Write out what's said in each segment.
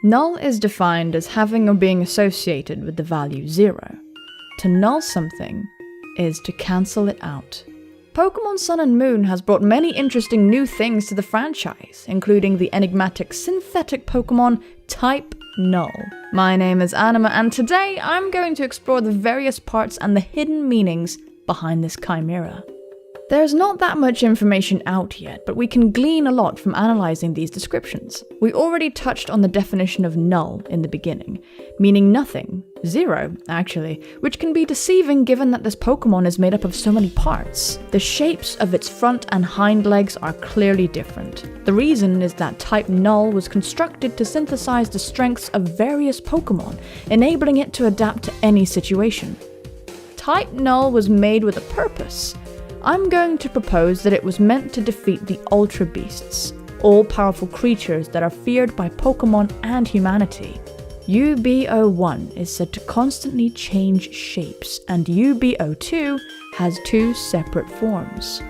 Null is defined as having or being associated with the value 0. To null something is to cancel it out. Pokemon Sun and Moon has brought many interesting new things to the franchise, including the enigmatic synthetic Pokemon Type Null. My name is Anima, and today I'm going to explore the various parts and the hidden meanings behind this chimera. There's not that much information out yet, but we can glean a lot from analysing these descriptions. We already touched on the definition of null in the beginning, meaning nothing, 0 actually, which can be deceiving given that this Pokemon is made up of so many parts. The shapes of its front and hind legs are clearly different. The reason is that Type Null was constructed to synthesize the strengths of various Pokemon, enabling it to adapt to any situation. Type Null was made with a purpose. I'm going to propose that it was meant to defeat the Ultra Beasts, all-powerful creatures that are feared by Pokemon and humanity. UB-01 is said to constantly change shapes, and UB-02 has 2 separate forms.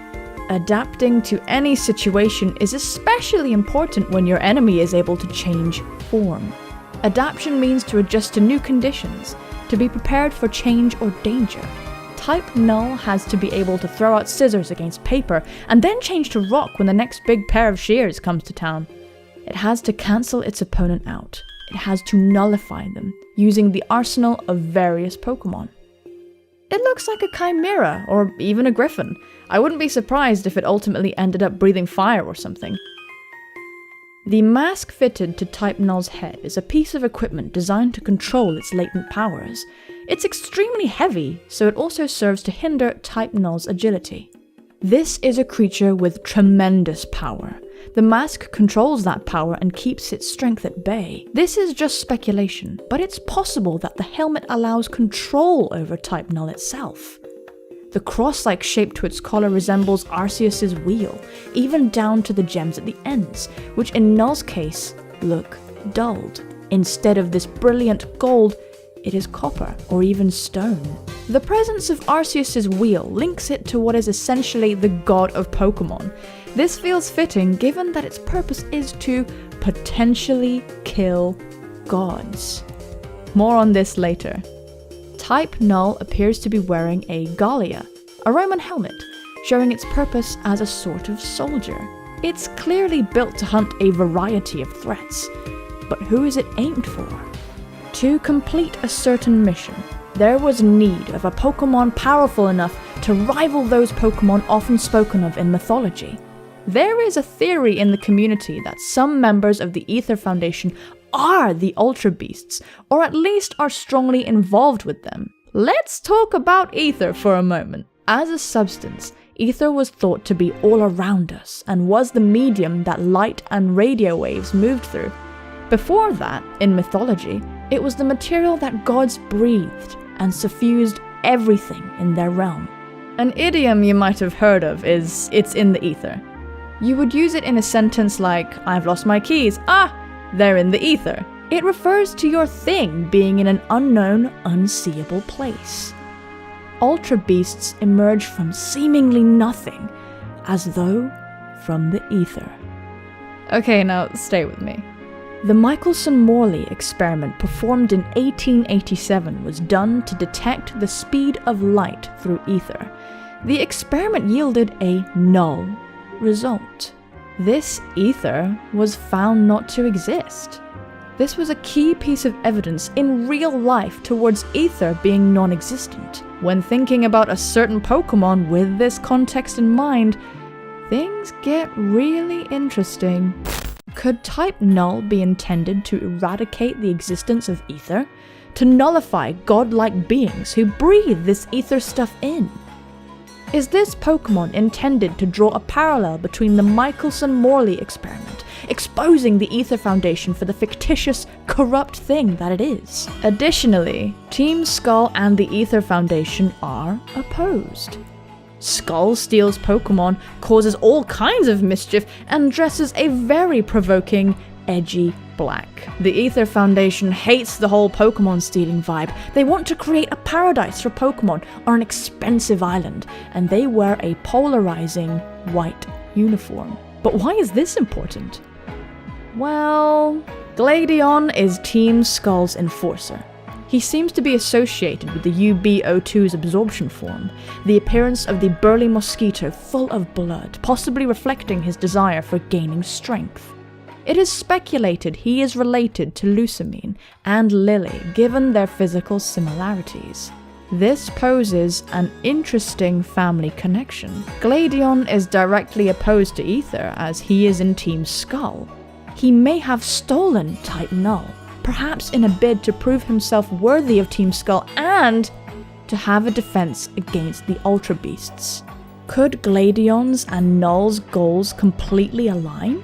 Adapting to any situation is especially important when your enemy is able to change form. Adaptation means to adjust to new conditions, to be prepared for change or danger. Type Null has to be able to throw out scissors against paper and then change to rock when the next big pair of shears comes to town. It has to cancel its opponent out. It has to nullify them, using the arsenal of various Pokemon. It looks like a chimera, or even a griffin. I wouldn't be surprised if it ultimately ended up breathing fire or something. The mask fitted to Type Null's head is a piece of equipment designed to control its latent powers. It's extremely heavy, so it also serves to hinder Type Null's agility. This is a creature with tremendous power. The mask controls that power and keeps its strength at bay. This is just speculation, but it's possible that the helmet allows control over Type Null itself. The cross-like shape to its collar resembles Arceus's wheel, even down to the gems at the ends, which in Null's case look dulled. Instead of this brilliant gold, it is copper or even stone. The presence of Arceus's wheel links it to what is essentially the god of Pokemon. This feels fitting given that its purpose is to potentially kill gods. More on this later. Type Null appears to be wearing a Gallia, a Roman helmet, showing its purpose as a sort of soldier. It's clearly built to hunt a variety of threats, but who is it aimed for? To complete a certain mission, there was need of a Pokemon powerful enough to rival those Pokemon often spoken of in mythology. There is a theory in the community that some members of the Aether Foundation are the Ultra Beasts, or at least are strongly involved with them. Let's talk about Aether for a moment. As a substance, Aether was thought to be all around us, and was the medium that light and radio waves moved through. Before that, in mythology, it was the material that gods breathed and suffused everything in their realm. An idiom you might have heard of is, "it's in the ether." You would use it in a sentence like, "I've lost my keys. Ah, they're in the ether." It refers to your thing being in an unknown, unseeable place. Ultra Beasts emerge from seemingly nothing, as though from the ether. Okay, now stay with me. The Michelson-Morley experiment performed in 1887 was done to detect the speed of light through ether. The experiment yielded a null result. This ether was found not to exist. This was a key piece of evidence in real life towards ether being non-existent. When thinking about a certain Pokemon with this context in mind, things get really interesting. Could Type Null be intended to eradicate the existence of ether? To nullify godlike beings who breathe this ether stuff in? Is this Pokemon intended to draw a parallel between the Michelson-Morley experiment, exposing the Aether Foundation for the fictitious, corrupt thing that it is? Additionally, Team Skall and the Aether Foundation are opposed. Skall steals Pokemon, causes all kinds of mischief, and dresses a very provoking, edgy black. The Aether Foundation hates the whole Pokemon stealing vibe. They want to create a paradise for Pokemon on an expensive island, and they wear a polarizing white uniform. But why is this important? Well, Gladion is Team Skall's enforcer. He seems to be associated with the UB02's absorption form, the appearance of the burly mosquito full of blood, possibly reflecting his desire for gaining strength. It is speculated he is related to Lusamine and Lillie, given their physical similarities. This poses an interesting family connection. Gladion is directly opposed to Aether, as he is in Team Skall. He may have stolen Type Null, perhaps in a bid to prove himself worthy of Team Skall and to have a defense against the Ultra Beasts. Could Gladion's and Null's goals completely align?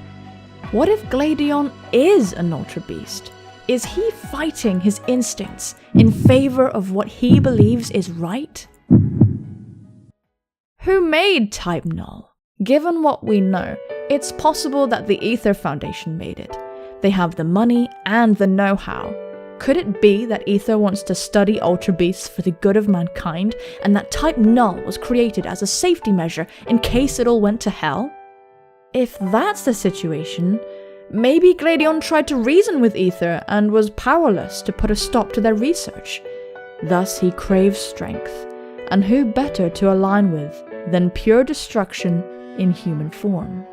What if Gladion is an Ultra Beast? Is he fighting his instincts in favor of what he believes is right? Who made Type Null? Given what we know, it's possible that the Aether Foundation made it. They have the money and the know-how. Could it be that Aether wants to study Ultra Beasts for the good of mankind, and that Type Null was created as a safety measure in case it all went to hell? If that's the situation, maybe Gladion tried to reason with Aether and was powerless to put a stop to their research. Thus he craves strength, and who better to align with than pure destruction in human form?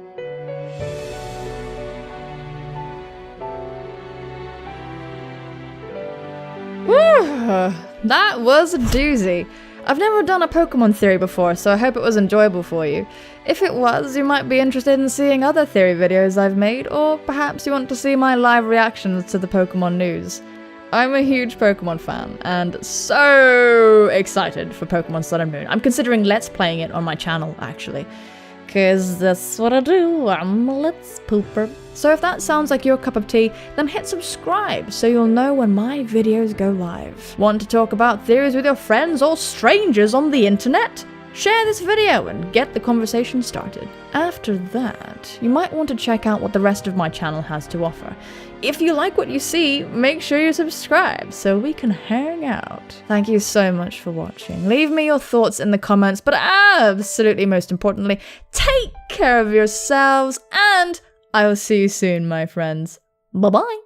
Whew, that was a doozy. I've never done a Pokemon theory before, so I hope it was enjoyable for you. If it was, you might be interested in seeing other theory videos I've made, or perhaps you want to see my live reactions to the Pokemon news. I'm a huge Pokemon fan, and so excited for Pokemon Sun and Moon. I'm considering Let's Playing it on my channel, actually. Cause that's what I do, I'm a Let's Pooper. So if that sounds like your cup of tea, then hit subscribe so you'll know when my videos go live. Want to talk about theories with your friends or strangers on the internet? Share this video and get the conversation started. After that, you might want to check out what the rest of my channel has to offer. If you like what you see, make sure you subscribe so we can hang out. Thank you so much for watching. Leave me your thoughts in the comments, but absolutely most importantly, take care of yourselves, and I will see you soon, my friends. Bye-bye.